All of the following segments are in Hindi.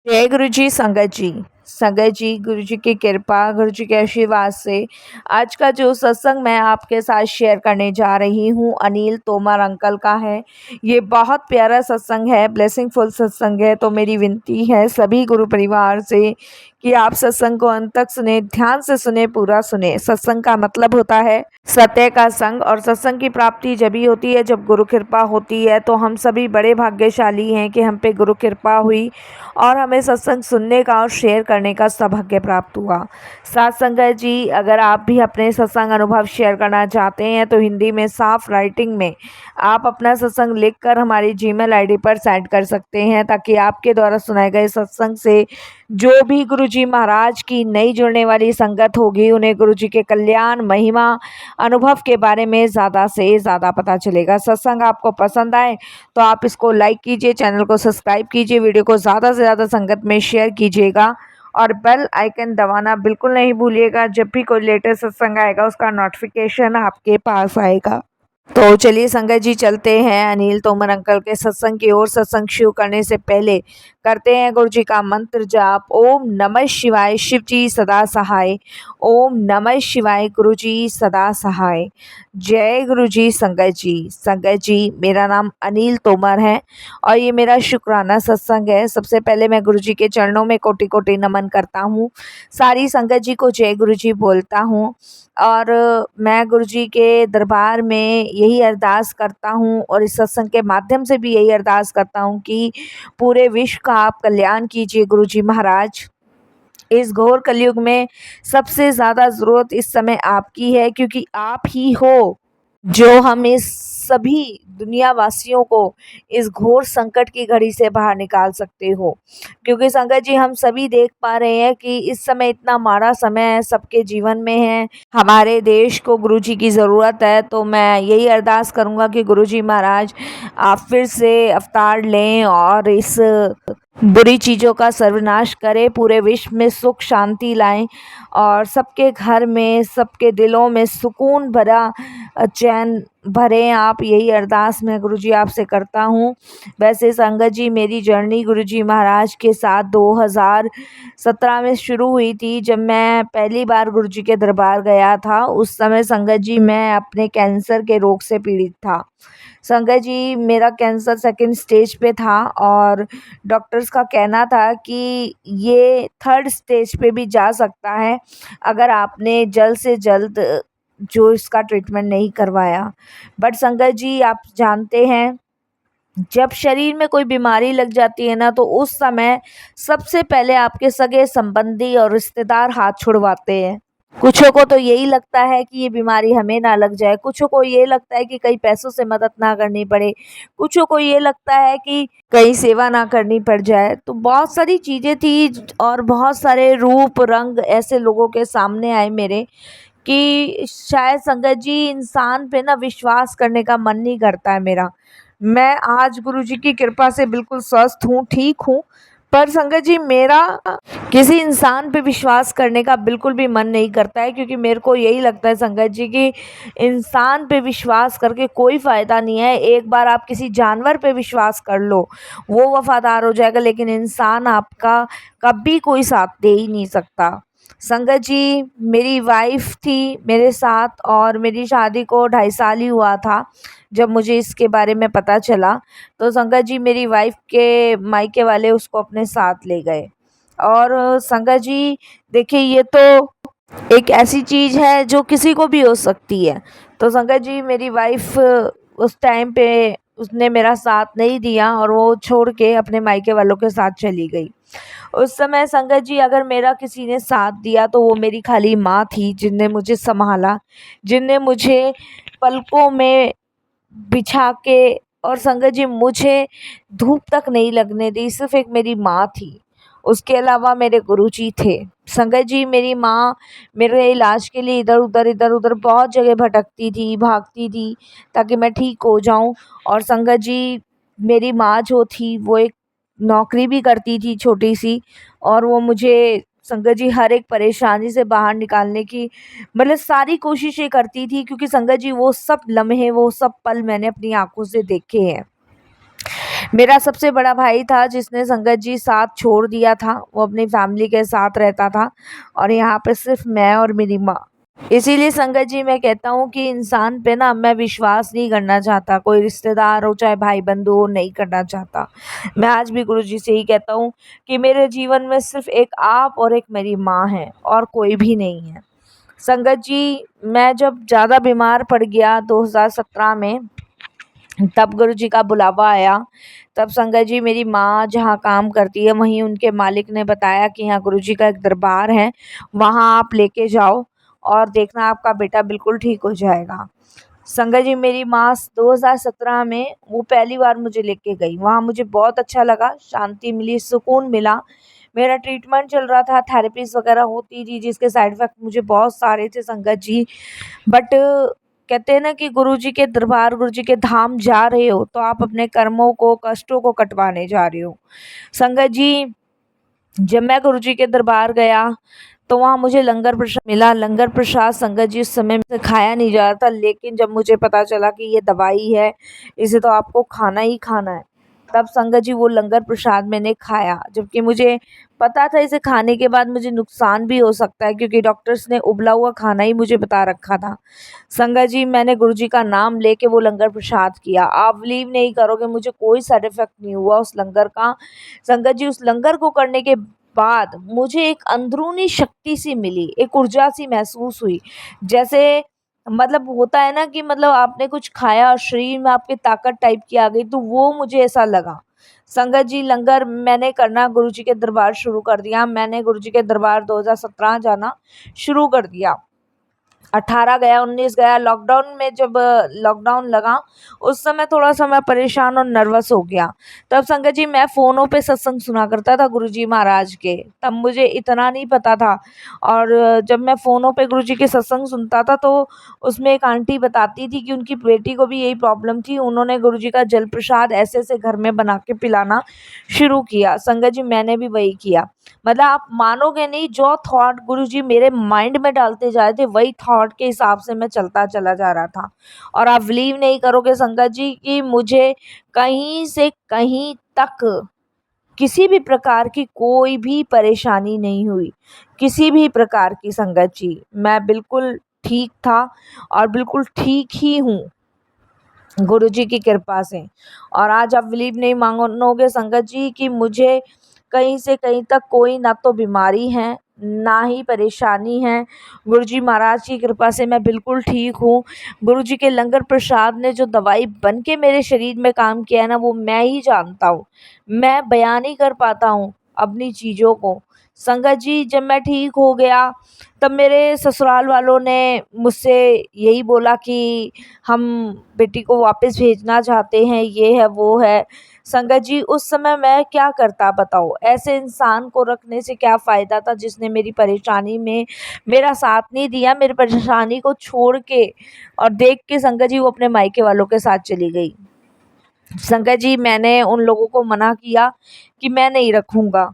जय गुरु जी। संगत जी, गुरु जी की कृपा, गुरु जी के आशीर्वाद से आज का जो सत्संग मैं आपके साथ शेयर करने जा रही हूँ अनिल तोमर अंकल का है। ये बहुत प्यारा सत्संग है, ब्लेसिंगफुल सत्संग है। तो मेरी विनती है सभी गुरु परिवार से कि आप सत्संग को अंत तक सुने, ध्यान से सुने, पूरा सुने। सत्संग का मतलब होता है सत्य का संग, और सत्संग की प्राप्ति जब ही होती है जब गुरु कृपा होती है। तो हम सभी बड़े भाग्यशाली हैं कि हम पे गुरु कृपा हुई और हमें सत्संग सुनने का और शेयर करने का सौभाग्य प्राप्त हुआ। साथ संगत जी, अगर आप भी अपने सत्संग अनुभव शेयर करना चाहते हैं तो हिंदी में साफ राइटिंग में आप अपना सत्संग लिखकर हमारी जीमेल आईडी पर सेंड कर सकते हैं, ताकि आपके द्वारा सुनाए गए सत्संग से जो भी गुरुजी महाराज की नई जुड़ने वाली संगत होगी उन्हें गुरुजी के कल्याण, महिमा, अनुभव के बारे में ज़्यादा से ज़्यादा पता चलेगा। सत्संग आपको पसंद आए तो आप इसको लाइक कीजिए, चैनल को सब्सक्राइब कीजिए, वीडियो को ज़्यादा से ज़्यादा संगत में शेयर कीजिएगा और बेल आइकन दबाना बिल्कुल नहीं भूलिएगा। जब भी कोई लेटेस्ट सत्संग आएगा उसका नोटिफिकेशन आपके पास आएगा। तो चलिए संगत जी, चलते हैं अनिल तोमर अंकल के सत्संग की ओर। सत्संग शुरू करने से पहले करते हैं गुरु जी का मंत्र जाप। ओम नमः शिवाय, शिव जी सदा सहाय। ओम नमः शिवाय, गुरु जी सदा सहाय। जय गुरु जी। संगत जी, मेरा नाम अनिल तोमर है और ये मेरा शुक्राना सत्संग है। सबसे पहले मैं गुरु जी के चरणों में कोटि कोटि नमन करता हूँ। सारी संगत जी को जय गुरु जी बोलता हूँ और मैं गुरु जी के दरबार में यही अरदास करता हूँ और इस सत्संग के माध्यम से भी यही अरदास करता हूँ कि पूरे विश्व का आप कल्याण कीजिए गुरु जी महाराज। इस घोर कलयुग में सबसे ज़्यादा ज़रूरत इस समय आपकी है, क्योंकि आप ही हो जो हम इस सभी दुनिया वासियों को इस घोर संकट की घड़ी से बाहर निकाल सकते हो। क्योंकि संगत जी, हम सभी देख पा रहे हैं कि इस समय इतना माड़ा समय है सबके जीवन में है। हमारे देश को गुरुजी की ज़रूरत है। तो मैं यही अरदास करूँगा कि गुरुजी महाराज आप फिर से अवतार लें और इस बुरी चीज़ों का सर्वनाश करें, पूरे विश्व में सुख शांति लाएं और सबके घर में, सबके दिलों में सुकून भरा चैन भरें आप। यही अरदास मैं गुरुजी आपसे करता हूँ। वैसे संगत जी, मेरी जर्नी गुरुजी महाराज के साथ 2017 में शुरू हुई थी, जब मैं पहली बार गुरुजी के दरबार गया था। उस समय संगत जी मैं अपने कैंसर के रोग से पीड़ित था। संगत जी, मेरा कैंसर सेकंड स्टेज पे था और डॉक्टर्स का कहना था कि ये थर्ड स्टेज पे भी जा सकता है अगर आपने जल्द से जल्द जो इसका ट्रीटमेंट नहीं करवाया। बट संगत जी, आप जानते हैं जब शरीर में कोई बीमारी लग जाती है ना, तो उस समय सबसे पहले आपके सगे संबंधी और रिश्तेदार हाथ छुड़वाते हैं। कुछों को तो यही लगता है कि ये बीमारी हमें ना लग जाए, कुछों को ये लगता है कि कई पैसों से मदद ना करनी पड़े, कुछों को ये लगता है कि कहीं सेवा ना करनी पड़ जाए। तो बहुत सारी चीज़ें थी और बहुत सारे रूप रंग ऐसे लोगों के सामने आए मेरे कि शायद संगत जी इंसान पे ना विश्वास करने का मन नहीं करता है मेरा। मैं आज गुरुजी की कृपा से बिल्कुल स्वस्थ हूँ, ठीक हूँ, पर संगत जी मेरा किसी इंसान पे विश्वास करने का बिल्कुल भी मन नहीं करता है, क्योंकि मेरे को यही लगता है संगत जी कि इंसान पे विश्वास करके कोई फ़ायदा नहीं है। एक बार आप किसी जानवर पे विश्वास कर लो, वो वफ़ादार हो जाएगा, लेकिन इंसान आपका कभी कोई साथ दे ही नहीं सकता। संगत जी, मेरी वाइफ थी मेरे साथ और मेरी शादी को 2.5 साल ही हुआ था जब मुझे इसके बारे में पता चला। तो संगत जी, मेरी वाइफ के मायके वाले उसको अपने साथ ले गए। और संगत जी देखिए, ये तो एक ऐसी चीज़ है जो किसी को भी हो सकती है। तो संगत जी, मेरी वाइफ उस टाइम पे उसने मेरा साथ नहीं दिया और वो छोड़ के अपने मायके वालों के साथ चली गई। उस समय संगत जी, अगर मेरा किसी ने साथ दिया तो वो मेरी खाली माँ थी, जिनने मुझे संभाला, जिनने मुझे पलकों में बिछा के, और संगत जी मुझे धूप तक नहीं लगने दी। सिर्फ एक मेरी माँ थी, उसके अलावा मेरे गुरुजी थे। संगत जी, मेरी माँ मेरे इलाज के लिए इधर उधर बहुत जगह भटकती थी, भागती थी, ताकि मैं ठीक हो जाऊं। और संगत जी, मेरी माँ जो थी वो एक नौकरी भी करती थी छोटी सी, और वो मुझे संगत जी हर एक परेशानी से बाहर निकालने की मतलब सारी कोशिशें करती थी, क्योंकि संगत जी वो सब लम्हे, वो सब पल मैंने अपनी आंखों से देखे हैं। मेरा सबसे बड़ा भाई था जिसने संगत जी साथ छोड़ दिया था, वो अपनी फैमिली के साथ रहता था और यहाँ पे सिर्फ मैं और मेरी माँ। इसीलिए संगत जी मैं कहता हूँ कि इंसान पे ना मैं विश्वास नहीं करना चाहता, कोई रिश्तेदार हो चाहे भाई बंधु हो, नहीं करना चाहता। मैं आज भी गुरु जी से ही कहता हूँ कि मेरे जीवन में सिर्फ एक आप और एक मेरी माँ है और कोई भी नहीं है। संगत जी मैं जब ज़्यादा बीमार पड़ गया 2017 में, तब गुरु जी का बुलावा आया। तब संगत जी मेरी माँ जहाँ काम करती है वहीं उनके मालिक ने बताया कि यहाँ गुरु जी का एक दरबार है, वहाँ आप लेके जाओ और देखना आपका बेटा बिल्कुल ठीक हो जाएगा। संगत जी मेरी माँ 2017 में वो पहली बार मुझे लेके गई, वहाँ मुझे बहुत अच्छा लगा, शांति मिली, सुकून मिला। मेरा ट्रीटमेंट चल रहा था, थेरेपीज वगैरह होती थी जिसके साइड इफ़ेक्ट मुझे बहुत सारे थे संगत जी। बट कहते हैं ना कि गुरु जी के दरबार, गुरु जी के धाम जा रहे हो तो आप अपने कर्मों को, कष्टों को कटवाने जा रहे हो। संगत जी जब मैं गुरु जी के दरबार गया तो वहाँ मुझे लंगर प्रसाद मिला। लंगर प्रसाद संगत जी उस समय से खाया नहीं जा रहा था, लेकिन जब मुझे पता चला कि ये दवाई है, इसे तो आपको खाना ही खाना है, तब संगत जी वो लंगर प्रसाद मैंने खाया। जबकि मुझे पता था इसे खाने के बाद मुझे नुकसान भी हो सकता है, क्योंकि डॉक्टर्स ने उबला हुआ खाना ही मुझे बता रखा था। संगत जी मैंने गुरु जी का नाम लेके वो लंगर प्रसाद किया। आप बिलीव नहीं करोगे, मुझे कोई साइड इफ़ेक्ट नहीं हुआ उस लंगर का। संगत जी उस लंगर को करने के बाद मुझे एक अंदरूनी शक्ति सी मिली, एक ऊर्जा सी महसूस हुई। जैसे मतलब होता है ना कि मतलब आपने कुछ खाया और शरीर में आपके ताकत टाइप की आ गई, तो वो मुझे ऐसा लगा। संगत जी लंगर मैंने करना गुरु जी के दरबार शुरू कर दिया। मैंने गुरु जी के दरबार 2017 जाना शुरू कर दिया। 18 गया, 19 गया। लॉकडाउन में जब लॉकडाउन लगा उस समय थोड़ा-सा मैं परेशान और नर्वस हो गया। तब संगत जी मैं फ़ोनों पे सत्संग सुना करता था गुरुजी महाराज के, तब मुझे इतना नहीं पता था। और जब मैं फ़ोनों पे गुरुजी के सत्संग सुनता था तो उसमें एक आंटी बताती थी कि उनकी बेटी को भी यही प्रॉब्लम थी। उन्होंने गुरुजी का जल प्रसाद ऐसे-ऐसे घर में बना के पिलाना शुरू किया। संगत जी मैंने भी वही किया। मतलब आप मानोगे नहीं, जो थॉट गुरुजी मेरे माइंड में डालते जा रहे थे वही थॉट के हिसाब से मैं चलता चला जा रहा था। और आप बिलीव नहीं करोगे संगत जी कि मुझे कहीं से कहीं तक किसी भी प्रकार की कोई भी परेशानी नहीं हुई, किसी भी प्रकार की संगत जी। मैं बिल्कुल ठीक था और बिल्कुल ठीक ही हूँ गुरुजी की कृपा से। और आज आप बिलीव नहीं मानोगे संगत जी कि मुझे कहीं से कहीं तक कोई ना तो बीमारी है, ना ही परेशानी है। गुरुजी महाराज की कृपा से मैं बिल्कुल ठीक हूँ। गुरुजी के लंगर प्रसाद ने जो दवाई बन के मेरे शरीर में काम किया है ना, वो मैं ही जानता हूँ। मैं बयान नहीं कर पाता हूँ अपनी चीज़ों को। संगत जी जब मैं ठीक हो गया तब मेरे ससुराल वालों ने मुझसे यही बोला कि हम बेटी को वापस भेजना चाहते हैं, ये है, वो है। संगत जी उस समय मैं क्या करता बताओ? ऐसे इंसान को रखने से क्या फ़ायदा था जिसने मेरी परेशानी में मेरा साथ नहीं दिया, मेरी परेशानी को छोड़ के और देख के संगत जी वो अपने मायके वालों के साथ चली गई। संगत जी मैंने उन लोगों को मना किया कि मैं नहीं रखूँगा,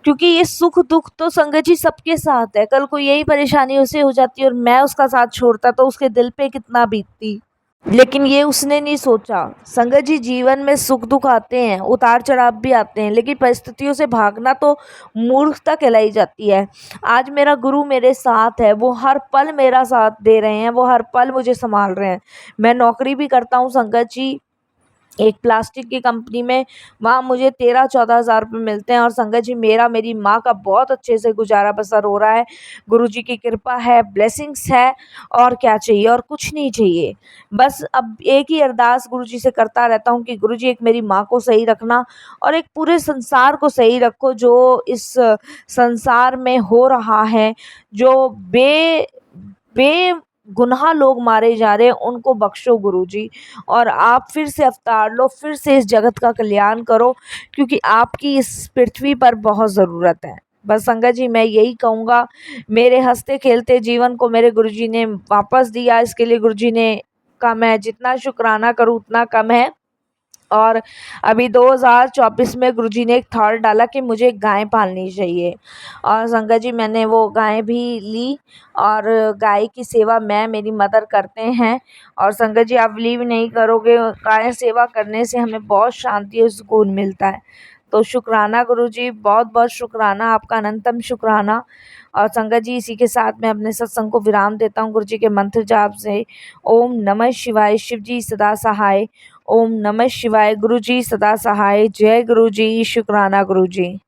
क्योंकि ये सुख-दुःख तो संगत जी सबके साथ है। कल को यही परेशानी उसे हो जाती और मैं उसका साथ छोड़ता तो उसके दिल पे कितना बीतती। लेकिन ये उसने नहीं सोचा। संगत जी जीवन में सुख-दुःख आते हैं, उतार-चढ़ाव भी आते हैं, लेकिन परिस्थितियों से भागना तो मूर्खता कहलाई जाती है। आज मेरा गुरु मेरे साथ है, वो हर पल मेरा साथ दे रहे हैं, वो हर पल मुझे सँभाल रहे हैं। मैं नौकरी भी करता हूँ संगत जी, एक प्लास्टिक की कंपनी में। वहाँ मुझे 13-14 हज़ार रुपये मिलते हैं और संगत जी मेरा मेरी माँ का बहुत अच्छे से गुज़ारा बसर हो रहा है। गुरुजी की कृपा है, ब्लेसिंग्स है, और क्या चाहिए, और कुछ नहीं चाहिए। बस अब एक ही अरदास गुरुजी से करता रहता हूँ कि गुरुजी एक मेरी माँ को सही रखना और एक पूरे संसार को सही रखो जो इस संसार में हो रहा है, जो बेगुनाह लोग मारे जा रहे हैं, उनको बख्शो गुरुजी। और आप फिर से अवतार लो, फिर से इस जगत का कल्याण करो, क्योंकि आपकी इस पृथ्वी पर बहुत ज़रूरत है। बस संगत जी मैं यही कहूँगा, मेरे हँसते-खेलते जीवन को मेरे गुरुजी ने वापस दिया, इसके लिए गुरुजी ने का मैं जितना शुकराना करूँ उतना कम है। और अभी 2024 में गुरुजी ने एक थॉट डाला कि मुझे एक गाय पालनी चाहिए और संगत जी मैंने वो गाय भी ली और गाय की सेवा मैं मेरी मदर करते हैं। और संगत जी आप बिलीव नहीं करोगे, गाय सेवा करने से हमें बहुत शांति और सुकून मिलता है। तो शुक्राना गुरुजी, बहुत बहुत शुक्राना, आपका अनंतम शुक्राना। और संगत जी इसी के साथ मैं अपने सत्संग को विराम देता हूँ गुरुजी के मंत्र जाप से। ओम नमः शिवाय, शिव जी सदा सहाय। ओम नमः शिवाय, गुरुजी सदा सहाय। जय गुरुजी, शुक्राना गुरुजी।